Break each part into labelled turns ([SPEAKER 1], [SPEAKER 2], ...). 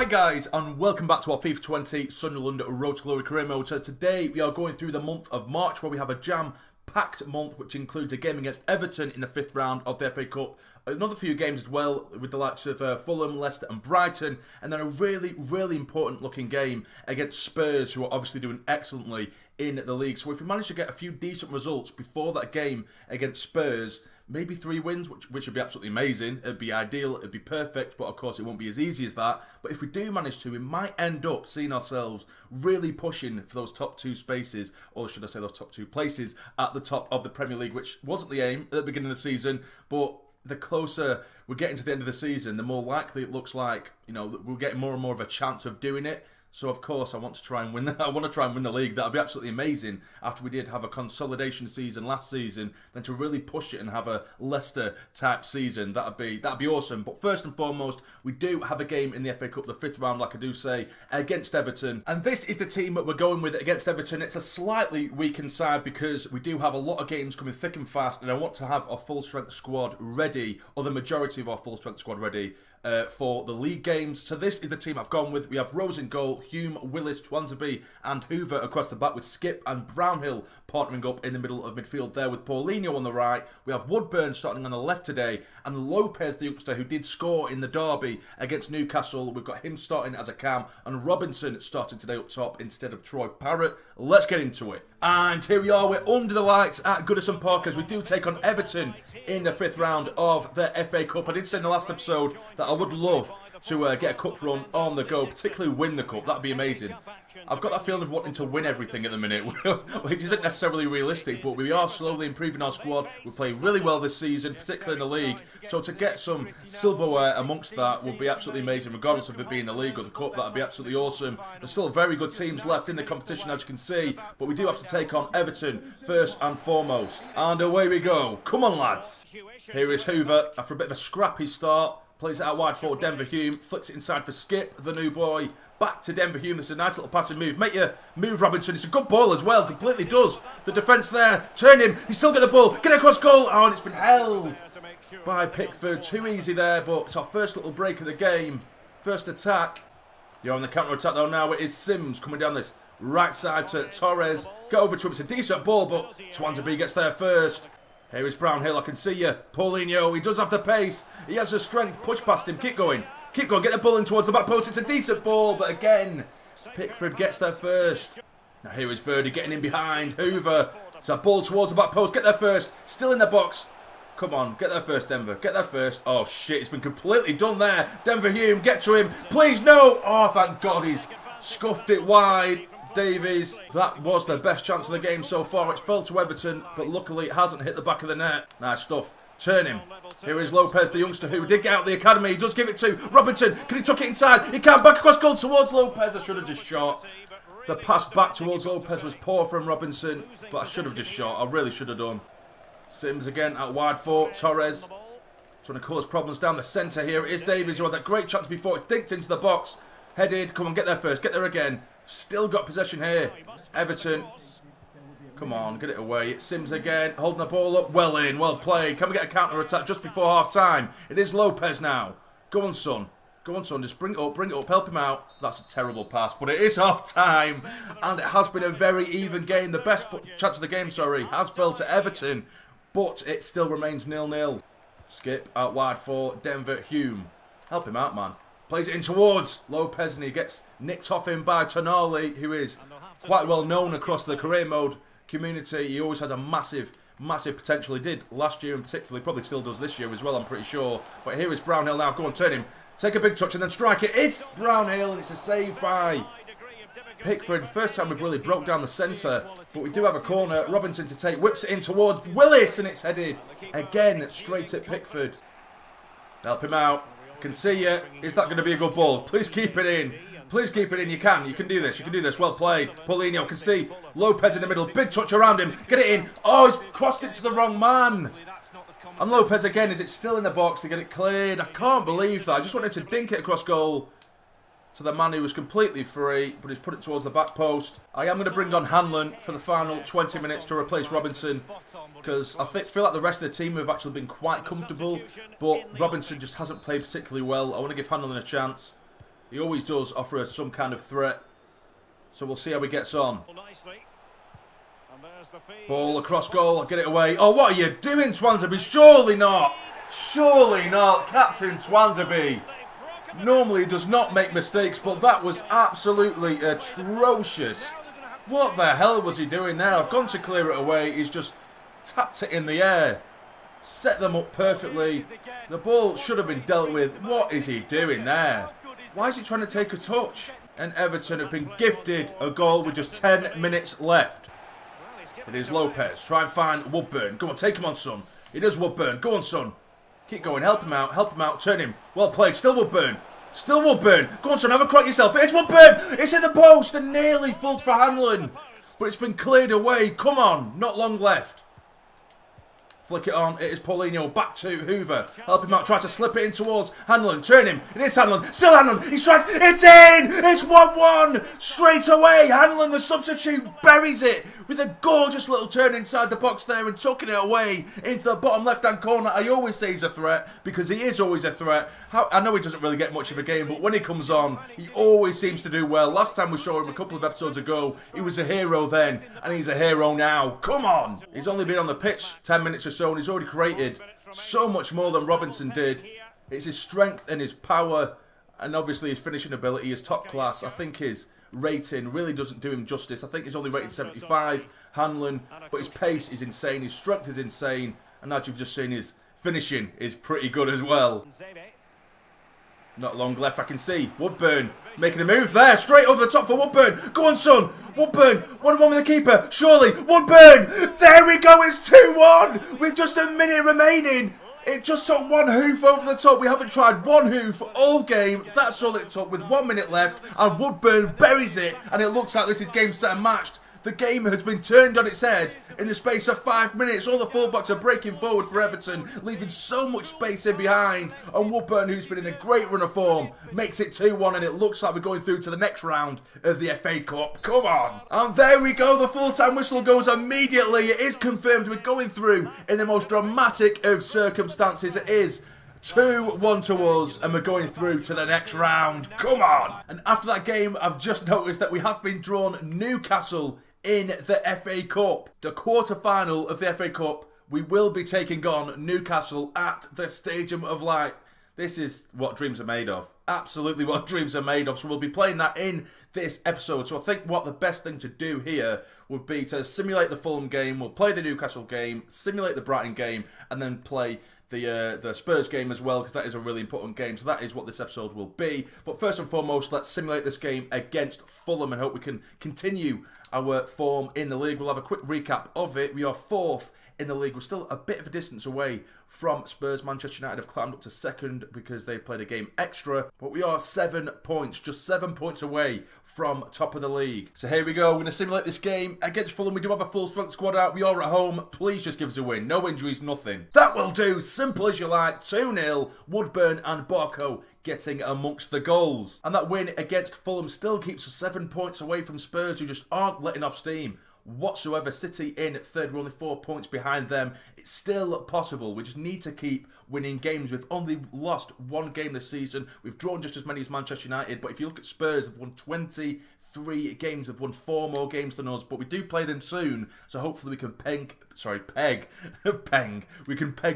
[SPEAKER 1] Hi guys, and welcome back to our FIFA 20 Sunderland Road to Glory career mode. So today we are going through the month of March, where we have a jam-packed month which includes a game against Everton in the 5th round of the FA Cup, another few games as well with the likes of Fulham, Leicester and Brighton, and then a really important looking game against Spurs, who are obviously doing excellently in the league. So if we manage to get a few decent results before that game against Spurs, maybe 3 wins, which would be absolutely amazing. It'd be ideal, it'd be perfect, but of course it won't be as easy as that. But if we do manage to, we might end up seeing ourselves really pushing for those top 2 spaces, or should I say those top 2 places at the top of the Premier League, which wasn't the aim at the beginning of the season, but the closer we're getting to the end of the season, the more likely it looks like, you know, that we're getting more and more of a chance of doing it. So of course I want to try and win. I want to try and win the league. That'd be absolutely amazing. After we did have a consolidation season last season, then to really push it and have a Leicester type season, that'd be awesome. But first and foremost, we do have a game in the FA Cup, the 5th round, like I do say, against Everton. And this is the team that we're going with against Everton. It's a slightly weakened side because we do have a lot of games coming thick and fast, and I want to have our full strength squad ready, or the majority of our full strength squad ready, for the league games. So this is the team I've gone with. We have Rose in goal, Hume, Willis, Twansby and Hoover across the back, with Skip and Brownhill partnering up in the middle of midfield there, with Paulinho on the right. We have Woodburn starting on the left today, and Lopez, the youngster who did score in the derby against Newcastle, we've got him starting as a cam, and Robson starting today up top instead of Troy Parrott. Let's get into it. And here we are, we're under the lights at Goodison Park as we do take on Everton in the 5th round of the FA Cup. I did say in the last episode that I would love to get a cup run on the go, particularly win the cup. That'd be amazing. I've got that feeling of wanting to win everything at the minute, which isn't necessarily realistic, but we are slowly improving our squad. We're playing really well this season, particularly in the league. So to get some silverware amongst that would be absolutely amazing, regardless of it being the league or the cup. That'd be absolutely awesome. There's still very good teams left in the competition, as you can see, but we do have to take on Everton first and foremost. And away we go. Come on, lads. Here is Hoover after a bit of a scrappy start. Plays it out wide for Denver Hume. Flicks it inside for Skip, the new boy. Back to Denver Hume. This is a nice little passing move. Make your move, Robinson. It's a good ball as well. Completely does. The defence there. Turn him. He's still got the ball. Get across goal. Oh, and it's been held by Pickford. Too easy there, but it's our first little break of the game. First attack. You're on the counter-attack though now. It is Sims coming down this right side to Torres. Get over to him. It's a decent ball, but Twansby gets there first. Here is Brownhill, I can see you. Paulinho, he does have the pace. He has the strength. Push past him. Keep going. Keep going. Get the ball in towards the back post. It's a decent ball, but again, Pickford gets there first. Now here is Verdi getting in behind. Hoover. It's a ball towards the back post. Get there first. Still in the box. Come on. Get there first, Denver. Get there first. Oh, shit. It's been completely done there. Denver Hume, get to him. Please, no. Oh, thank God he's scuffed it wide. Davies, that was the best chance of the game so far. It's fell to Everton, but luckily it hasn't hit the back of the net. Nice stuff. Turn him. Here is Lopez, the youngster who did get out of the academy. He does give it to Robinson. Can he tuck it inside? He can't. Back across goal towards Lopez. I should have just shot. The pass back towards Lopez was poor from Robinson, but I should have just shot. I really should have done. Sims again out wide for Torres. Trying to cause problems down the centre here. It is Davies who had that great chance before. It dinked into the box. Headed. Come on, get there first. Get there again. Still got possession here. Everton. Come on, get it away. It's Sims again, holding the ball up. Well in, well played. Can we get a counter-attack just before half-time? It is Lopez now. Go on, son. Go on, son. Just bring it up, help him out. That's a terrible pass, but it is half-time. And it has been a very even game. The best chance of the game, sorry, has fell to Everton. But it still remains 0-0. Skip out wide for Denver Hume. Help him out, man. Plays it in towards Lopez, and he gets nicked off him by Tonali, who is quite well known across the career mode community. He always has a massive potential. He did last year in particular. He probably still does this year as well, I'm pretty sure. But here is Brownhill now. Go on, turn him. Take a big touch and then strike it. It's Brownhill, and it's a save by Pickford. First time we've really broke down the centre. But we do have a corner. Robinson to take. Whips it in towards Willis, and it's headed again straight at Pickford. Help him out. Can see you. Is that going to be a good ball? Please keep it in. Please keep it in. You can do this. You can do this. Well played. Paulinho can see Lopez in the middle. Big touch around him. Get it in. Oh, he's crossed it to the wrong man. And Lopez again. Is it still in the box to get it cleared? I can't believe that. I just wanted to dink it across goal to the man who was completely free, but he's put it towards the back post. I am going to bring on Hanlon for the final 20 minutes to replace Robinson, because I feel like the rest of the team have actually been quite comfortable, but Robinson just hasn't played particularly well. I want to give Hanlon a chance. He always does offer us some kind of threat. So we'll see how he gets on. Ball across goal. Get it away. Oh, what are you doing, Swansea? Surely not. Surely not. Captain Swansea. Normally he does not make mistakes, but that was absolutely atrocious. What the hell was he doing there? I've gone to clear it away. He's just tapped it in the air. Set them up perfectly. The ball should have been dealt with. What is he doing there? Why is he trying to take a touch? And Everton have been gifted a goal with just 10 minutes left. It is Lopez. Try and find Woodburn. Go on, take him on, son. It is Woodburn. Go on, son. Keep going. Help him out. Help him out. Turn him. Well played. Still Woodburn. Still Woodburn. Go on, son. Have a crack yourself. It's Woodburn. It's in the post and nearly falls for Hanlon. But it's been cleared away. Come on. Not long left. Flick it on. It is Paulinho. Back to Hoover. Help him out. Try to slip it in towards Hanlon. Turn him. It is Hanlon. Still Hanlon. He strikes. It's in. It's 1-1. Straight away. Hanlon, the substitute, buries it with a gorgeous little turn inside the box there and tucking it away into the bottom left-hand corner. I always say he's a threat because he is always a threat. I know he doesn't really get much of a game, but when he comes on, he always seems to do well. Last time we saw him a couple of episodes ago, he was a hero then, and he's a hero now. Come on! He's only been on the pitch 10 minutes or so, and he's already created so much more than Robinson did. It's his strength and his power, and obviously his finishing ability is top class. I think his rating really doesn't do him justice. I think he's only rated 75, Hanlon, but his pace is insane, his strength is insane, and as you've just seen, his finishing is pretty good as well. Not long left, I can see. Woodburn making a move there, straight over the top for Woodburn. Go on, son. Woodburn, 1-1 with the keeper. Surely, Woodburn. There we go, it's 2-1 with just a minute remaining. It just took one hoof over the top. We haven't tried one hoof all game. That's all it took with 1 minute left. And Woodburn buries it. And it looks like this is game, set and matched. The game has been turned on its head in the space of 5 minutes. All the fullbacks are breaking forward for Everton, leaving so much space in behind. And Woodburn, who's been in a great run of form, makes it 2-1, and it looks like we're going through to the next round of the FA Cup. Come on. And there we go. The full-time whistle goes immediately. It is confirmed we're going through in the most dramatic of circumstances. It is 2-1 to us, and we're going through to the next round. Come on. And after that game, I've just noticed that we have been drawn Newcastle in the FA Cup. The quarter-final of the FA Cup, we will be taking on Newcastle at the Stadium of Light. This is what dreams are made of. Absolutely what dreams are made of. So we'll be playing that in this episode. So I think what the best thing to do here would be to simulate the Fulham game. We'll play the Newcastle game, simulate the Brighton game, and then play the Spurs game as well, because that is a really important game. So that is what this episode will be. But first and foremost, let's simulate this game against Fulham and hope we can continue our form in the league. We'll have a quick recap of it. We are 4th in the league. We're still a bit of a distance away from Spurs. Manchester United have climbed up to 2nd because they've played a game extra. But we are 7 points, just 7 points away from top of the league. So here we go. We're going to simulate this game against Fulham. We do have a full strength squad out. We are at home. Please just give us a win. No injuries, nothing. That will do. Simple as you like. 2-0. Woodburn and Barco getting amongst the goals. And that win against Fulham still keeps us 7 points away from Spurs, who just aren't letting off steam whatsoever. City in 3rd, we're only 4 points behind them. It's still possible. We just need to keep winning games. We've only lost 1 game this season. We've drawn just as many as Manchester United, but if you look at Spurs, they've won 23 games. They've won 4 more games than us, but we do play them soon, so hopefully we can peg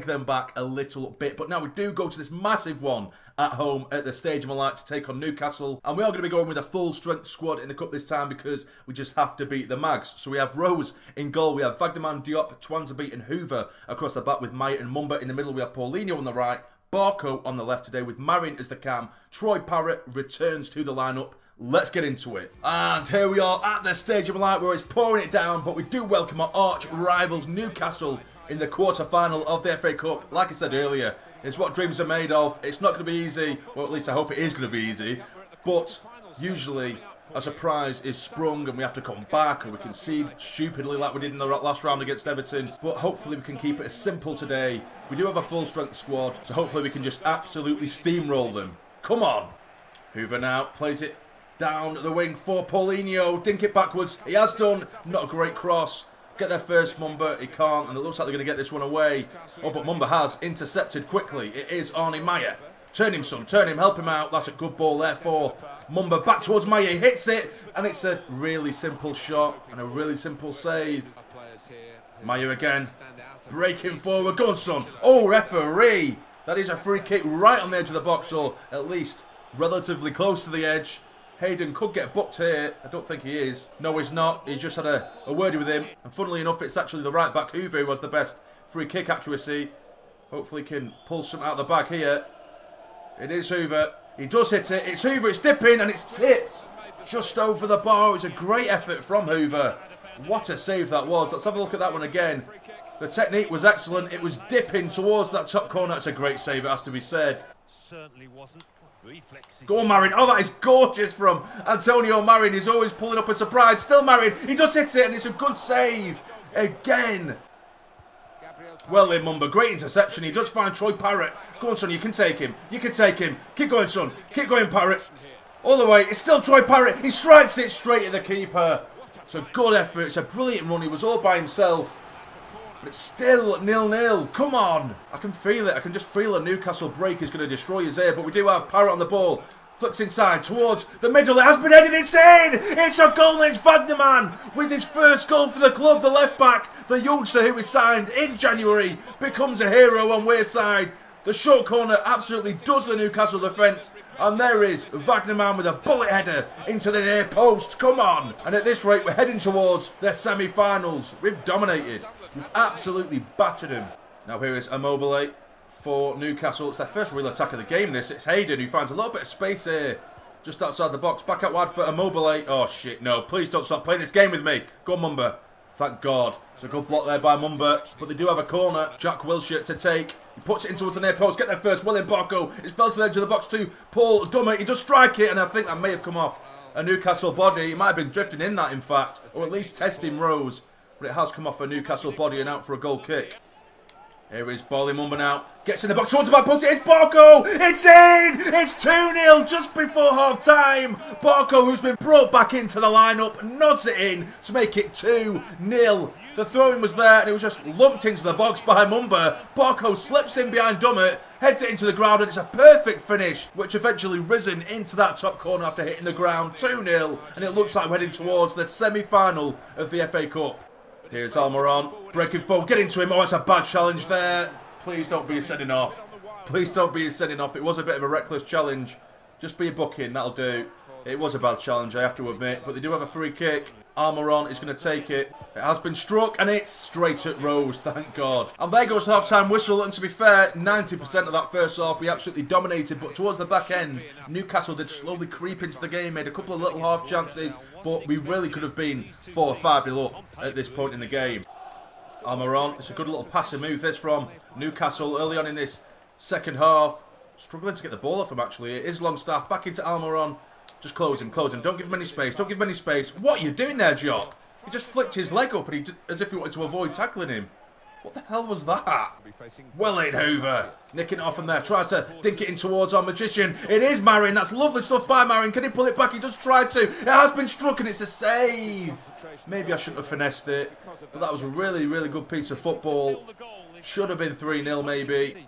[SPEAKER 1] them back a little bit. But now we do go to this massive one at home at the Stadium of Light to take on Newcastle, and we are going to be going with a full strength squad in the cup this time because we just have to beat the Mags. So we have Rose in goal, we have Vagdeman, Diop, Twanzebe and Hoover across the back with Maya and Mumba in the middle. We have Paulinho on the right, Barco on the left today with Marin as the cam. Troy Parrott returns to the lineup. Let's get into it. And here we are at the Stadium of Light where it's pouring it down, but we do welcome our arch rivals Newcastle in the quarter-final of the FA Cup. Like I said earlier, it's what dreams are made of. It's not going to be easy. Well, at least I hope it is going to be easy. But usually a surprise is sprung and we have to come back and we concede stupidly like we did in the last round against Everton. But hopefully we can keep it as simple today. We do have a full-strength squad, so hopefully we can just absolutely steamroll them. Come on. Hoover now plays it down the wing for Paulinho. Dink it backwards. He has done. Not a great cross. Get there first, Mumba. He can't, and it looks like they're going to get this one away. Oh, but Mumba has intercepted quickly. It is Arnie Meyer. Turn him, son. Turn him. Help him out. That's a good ball there for Mumba. Back towards Maya. He hits it. And it's a really simple shot. And a really simple save. Maya again. Breaking forward. Go on, son. Oh, referee. That is a free kick right on the edge of the box. Or at least relatively close to the edge. Hayden could get booked here. I don't think he is. No, he's not. He's just had a word with him. And funnily enough, it's actually the right back, Hoover, who has the best free kick accuracy. Hopefully he can pull something out of the bag here. It is Hoover. He does hit it. It's Hoover. It's dipping and it's tipped just over the bar. It's a great effort from Hoover. What a save that was. Let's have a look at that one again. The technique was excellent. It was dipping towards that top corner. That's a great save, it has to be said.
[SPEAKER 2] Certainly wasn't.
[SPEAKER 1] Go on, Marin. Oh, that is gorgeous from Antonio Marin. He's always pulling up a surprise. Still Marin. He does hit it and it's a good save. Again. Well in, Mumba. Great interception. He does find Troy Parrott. Go on, son. You can take him. You can take him. Keep going, son. Keep going, Parrott. All the way. It's still Troy Parrott. He strikes it straight at the keeper. It's a good effort. It's a brilliant run. He was all by himself. But it's still 0-0. Come on. I can feel it. I can just feel a Newcastle break is going to destroy his ear. But we do have Parrott on the ball. Flicks inside towards the middle. It has been headed. It's in. It's a goal. It's Wagnerman with his first goal for the club. The left back, the youngster who was signed in January, becomes a hero on Wearside. The short corner absolutely does the Newcastle defence. And there is Wagnerman with a bullet header into the near post. Come on. And at this rate, we're heading towards the semi-finals. We've dominated. We've absolutely battered him. Now here is Immobile for Newcastle. It's their first real attack of the game, this. It's Hayden who finds a little bit of space here. Just outside the box. Back out wide for Immobile. Oh, shit, no. Please don't stop playing this game with me. Go on, Mumba. Thank God. It's a good block there by Mumba. But they do have a corner. Jack Wilshere to take. He puts it in towards the near post. Get there first. Well in, Barco. It's fell to the edge of the box too. Paul Dummer. He does strike it. And I think that may have come off a Newcastle body. He might have been drifting in that, in fact. Or at least testing Rose. But it has come off a Newcastle body and out for a goal kick. Here is Bolly Mumba now. Gets in the box towards the back. Puts it. It's Barco. It's in. It's 2-0 just before half time. Barco, who's been brought back into the lineup, nods it in to make it 2-0. The throwing was there and it was just lumped into the box by Mumba. Barco slips in behind Dummett, heads it into the ground, and it's a perfect finish, which eventually risen into that top corner after hitting the ground. 2-0, and it looks like we're heading towards the semi-final of the FA Cup. Here's Almiron, breaking forward, get into him. Oh, it's a bad challenge there. Please don't be a sending off. Please don't be a sending off. It was a bit of a reckless challenge. Just be a booking, that'll do. It was a bad challenge, I have to admit, but they do have a free kick. Almiron is going to take it. It has been struck, and it's straight at Rose, thank God. And there goes the half-time whistle, and to be fair, 90% of that first half, we absolutely dominated, but towards the back end, Newcastle did slowly creep into the game, made a couple of little half chances, but we really could have been 4 or 5-0 up at this point in the game. Almiron, it's a good little passing move, this from Newcastle early on in this second half. Struggling to get the ball off him, actually. It is Longstaff, back into Almiron. Just close him, close him. Don't give him any space. Don't give him any space. What are you doing there, Jock? He just flicked his leg up and he just, as if he wanted to avoid tackling him. What the hell was that? Well in, Hoover. Nicking it off from there. Tries to dink it in towards our magician. It is Marin. That's lovely stuff by Marin. Can he pull it back? He just tried to. It has been struck and it's a save. Maybe I shouldn't have finessed it. But that was a really, really good piece of football. Should have been 3-0 maybe.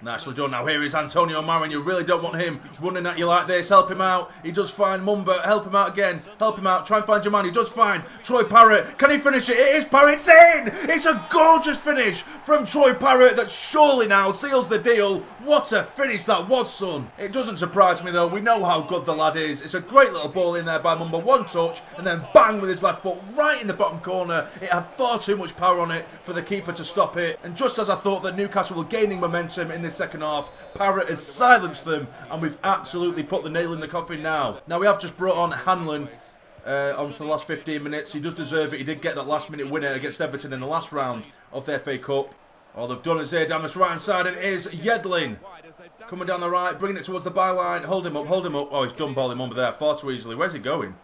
[SPEAKER 1] Nicely done. Now here is Antonio Marin. You really don't want him running at you like this. Help him out. He does find Mumba. Help him out again. Help him out. Try and find Jaman. He does find Troy Parrott. Can he finish it? It is Parrott. It's in. It's a gorgeous finish from Troy Parrott that surely now seals the deal. What a finish that was, son. It doesn't surprise me though. We know how good the lad is. It's a great little ball in there by Mumba. One touch and then bang with his left foot right in the bottom corner. It had far too much power on it for the keeper to stop it. And just as I thought that Newcastle were gaining momentum in this second half, Parrott has silenced them and we've absolutely put the nail in the coffin now. Now we have just brought on Hanlon on for the last 15 minutes. He does deserve it. He did get that last minute winner against Everton in the last round of the FA Cup. All they've done is here down this right hand side, and it is Yedlin coming down the right, bringing it towards the byline. Hold him up, hold him up. Oh, he's done balling Mumba there far too easily. Where's he going?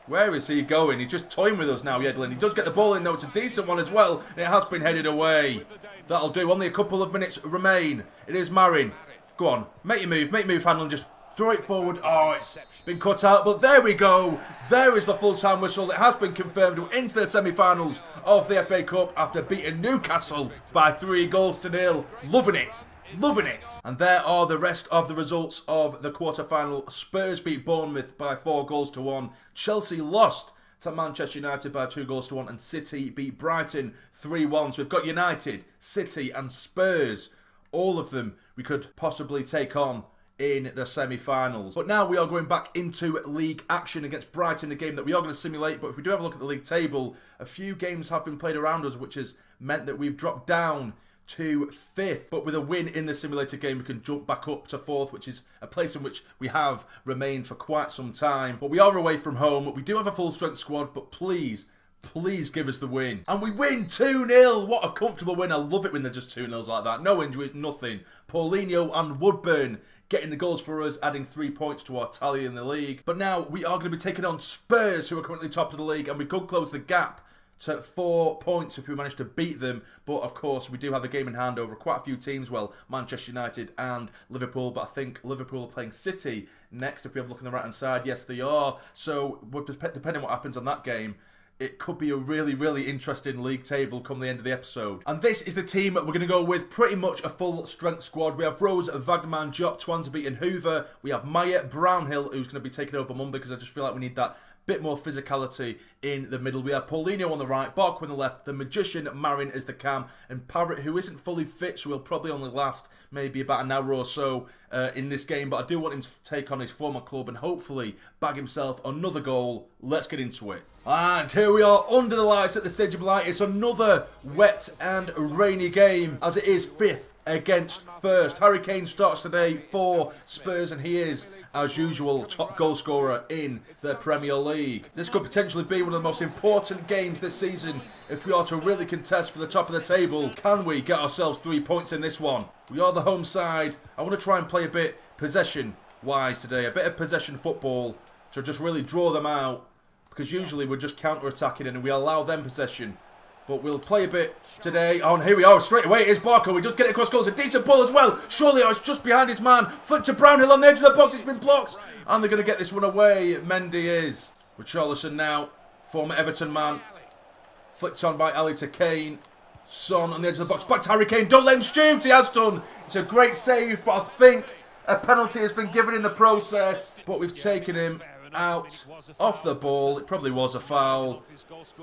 [SPEAKER 1] Where is he going? He's just toying with us now, Yedlin. He does get the ball in though. It's a decent one as well, and it has been headed away. That'll do. Only a couple of minutes remain. It is Marin. Go on, make your move, Hanlon. Just throw it forward. Oh, it's been cut out, but there we go. There is the full-time whistle. It has been confirmed. We're into the semi-finals of the FA Cup after beating Newcastle by 3-0. Loving it. Loving it. And there are the rest of the results of the quarter-final. Spurs beat Bournemouth by 4-1. Chelsea lost to Manchester United by 2-1. And City beat Brighton 3-1. So we've got United, City and Spurs. All of them we could possibly take on in the semi-finals. But now we are going back into league action against Brighton, a game that we are going to simulate. But if we do have a look at the league table, a few games have been played around us, which has meant that we've dropped down to 5th. But with a win in the simulator game, we can jump back up to 4th, which is a place in which we have remained for quite some time. But we are away from home. We do have a full-strength squad, but please give us the win. And we win 2-0. What a comfortable win. I love it when they're just 2-0s like that. No injuries, nothing. Paulinho and Woodburn getting the goals for us, adding 3 points to our tally in the league. But now we are going to be taking on Spurs, who are currently top of the league, and we could close the gap to 4 points if we manage to beat them. But of course, we do have the game in hand over quite a few teams. Well, Manchester United and Liverpool, but I think Liverpool are playing City next. If we have a look on the right-hand side, yes, they are. So, depending on what happens on that game, it could be a really interesting league table come the end of the episode. And this is the team we're going to go with. Pretty much a full strength squad. We have Rose, Wagnerman, Diop, Twansby and Hoover. We have Maya, Brownhill, who's going to be taking over Mumba because I just feel like we need that bit more physicality in the middle. We have Paulinho on the right, Barker on the left, the Magician, Marin is the cam, and Parrott, who isn't fully fit, so he'll probably only last maybe about an hour or so in this game. But I do want him to take on his former club and hopefully bag himself another goal. Let's get into it. And here we are under the lights at the Stadium of Light. It's another wet and rainy game, as it is 5th against 1st. Harry Kane starts today for Spurs, and he is, as usual, top goal scorer in the Premier League. This could potentially be one of the most important games this season if we are to really contest for the top of the table. Can we get ourselves 3 points in this one? We are the home side. I want to try and play a bit possession-wise today, a bit of possession football to just really draw them out, because usually we're just counter-attacking and we allow them possession. But we'll play a bit today. Oh, and here we are straight away. Here's Barker. We just get it across goals. A decent ball as well. Surely I was just behind his man. Flick to Brownhill on the edge of the box. It's been blocked. And they're going to get this one away. Mendy is. Richarlison now. Former Everton man. Flicked on by Ali to Kane. Son on the edge of the box. Back to Harry Kane. Don't let him shoot. He has done. It's a great save. But I think a penalty has been given in the process. But we've taken him out off the ball. It probably was a foul.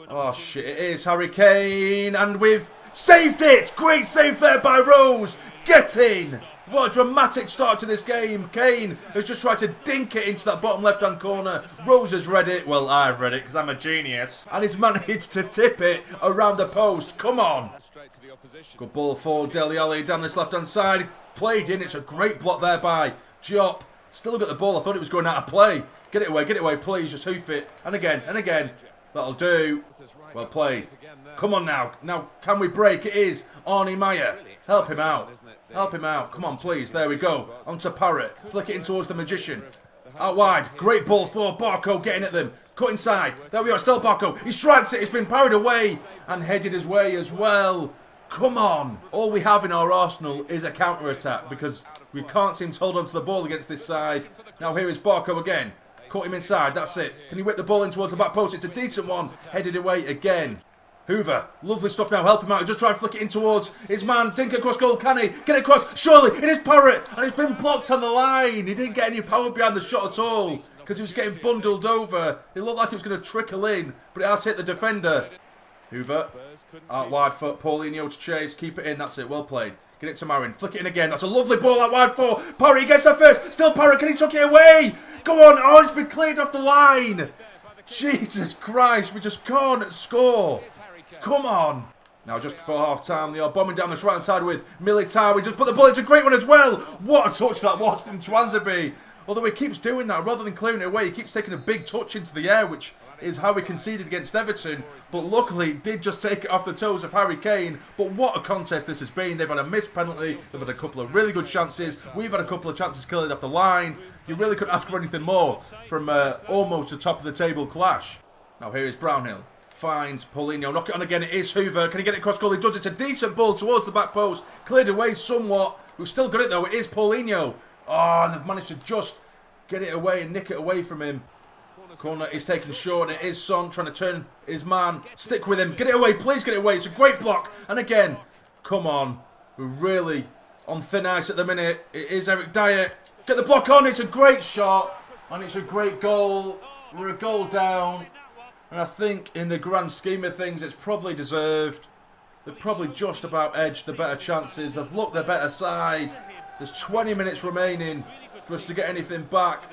[SPEAKER 1] Oh shit, it is Harry Kane, and we've saved it. Great save there by Rose. Get in. What a dramatic start to this game. Kane has just tried to dink it into that bottom left hand corner. Rose has read it. Well, I've read it because I'm a genius, and he's managed to tip it around the post. Come on. Good ball for Dele Alli down this left hand side. Played in. It's a great block there by Diop. Still got the ball. I thought it was going out of play. Get it away, please. Just hoof it. And again. That'll do. Well played. Come on now. Now, can we break? It is Arnie Meyer. Help him out. Help him out. Come on, please. There we go. On to Parrott. Flick it in towards the Magician. Out wide. Great ball for Barco getting at them. Cut inside. There we are. Still Barco. He strikes it. It's been parried away and headed his way as well. Come on. All we have in our arsenal is a counter-attack because we can't seem to hold on to the ball against this side. Now here is Barco again. Caught him inside, that's it. Can he whip the ball in towards the back post? It's a decent one. Headed away again. Hoover, lovely stuff now. Help him out. He just try and flick it in towards his man. Dink across goal, can he? Get it across. Surely, it is Parrott. And it's been blocked on the line. He didn't get any power behind the shot at all because he was getting bundled over. It looked like it was going to trickle in, but it has hit the defender. Hoover, out wide for Paulinho to chase. Keep it in, that's it. Well played. Get it to Marin. Flick it in again. That's a lovely ball out wide for Parrott. He gets there first. Still Parrott. Can he tuck it away? Go on. Oh, it's been cleared off the line. Jesus Christ. We just can't score. Come on. Now, just before half-time, they are bombing down this right-hand side with Militao. We just put the ball. It's a great one as well. What a touch that was from Twansby. Although he keeps doing that. Rather than clearing it away, he keeps taking a big touch into the air, which is how we conceded against Everton, but luckily did just take it off the toes of Harry Kane. But what a contest this has been. They've had a missed penalty, they've had a couple of really good chances, we've had a couple of chances killed off the line. You really couldn't ask for anything more from almost a top of the table clash. Now here is Brownhill, finds Paulinho, knock it on again, it is Hoover, can he get it across goal? He does. It's a decent ball towards the back post, cleared away somewhat, we've still got it though. It is Paulinho. Oh, and they've managed to just get it away and nick it away from him. Corner is taken short, and it is Son trying to turn his man. Stick with him. Get it away. Please get it away. It's a great block. And again, come on. We're really on thin ice at the minute. It is Eric Dyer. Get the block on. It's a great shot. And it's a great goal. We're a goal down. And I think in the grand scheme of things, it's probably deserved. They've probably just about edged the better chances. They've looked their better side. There's 20 minutes remaining for us to get anything back.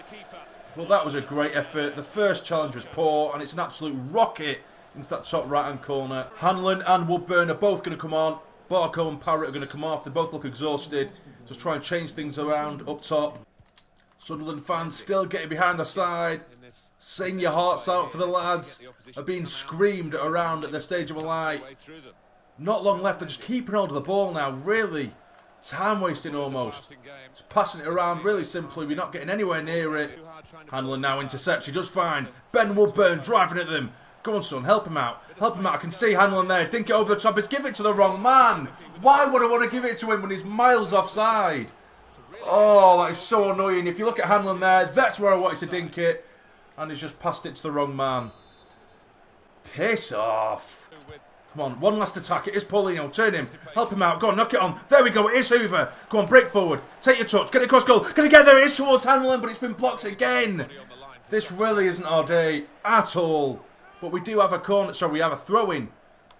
[SPEAKER 1] Well, that was a great effort. The first challenge was poor, and it's an absolute rocket into that top right-hand corner. Hanlon and Woodburn are both going to come on. Barco and Parrott are going to come off. They both look exhausted. Just try and change things around up top. Sunderland fans still getting behind the side. Sing your hearts out for the lads. Are being screamed around at the Stadium of Light. Not long left. They're just keeping hold of the ball now. Really time wasting almost. Just passing it around really simply. We're not getting anywhere near it. Hanlon now intercepts. He does fine. Ben Woodburn driving at them. Go on, son. Help him out. Help him out. I can see Hanlon there. Dink it over the top. It's give it to the wrong man. Why would I want to give it to him when he's miles offside? Oh, that is so annoying. If you look at Hanlon there, that's where I wanted to dink it. And he's just passed it to the wrong man. Piss off. Come on, one last attack. It is Paulinho. Turn him. Help him out. Go on, knock it on. There we go. It is Hoover. Go on, break forward. Take your touch. Get it across goal. Can he get there? It is towards Hanlon, but it's been blocked again. This really isn't our day at all. But we do have a corner. Sorry, we have a throw-in.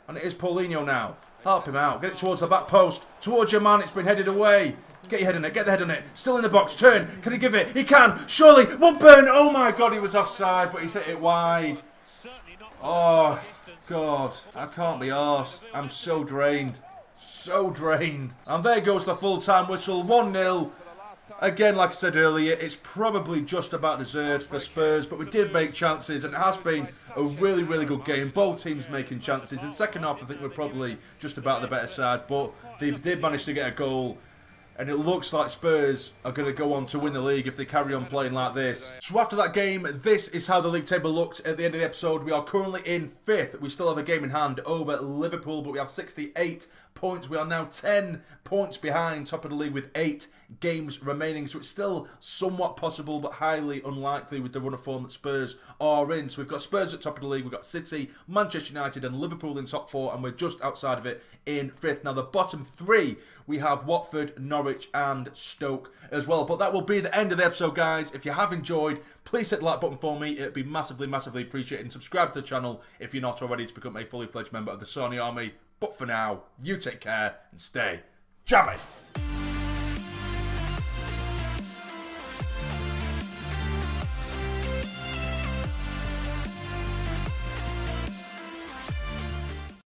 [SPEAKER 1] And it is Paulinho now. Help him out. Get it towards the back post. Towards your man. It's been headed away. Get your head on it. Get the head on it. Still in the box. Turn. Can he give it? He can. Surely. Woodburn. Oh my God. He was offside, but he's hit it wide. Oh, God. I can't be arsed. I'm so drained. So drained. And there goes the full-time whistle. 1-0. Again, like I said earlier, it's probably just about deserved for Spurs, but we did make chances, and it has been a really, really good game. Both teams making chances. In the second half, I think we're probably just about the better side, but they did manage to get a goal. And it looks like Spurs are going to go on to win the league if they carry on playing like this. So after that game, this is how the league table looked at the end of the episode. We are currently in 5th. We still have a game in hand over Liverpool, but we have 68 points. We are now 10 points behind top of the league with 8 games remaining. So it's still somewhat possible, but highly unlikely with the run of form that Spurs are in. So we've got Spurs at top of the league. We've got City, Manchester United and Liverpool in top 4, and we're just outside of it in 5th. Now the bottom 3, we have Watford, Norwich and Stoke as well. But that will be the end of the episode, guys. If you have enjoyed, please hit the like button for me. It'd be massively, massively appreciated. And subscribe to the channel if you're not already to become a fully fledged member of the Sassy Army. But for now, you take care and stay jammy.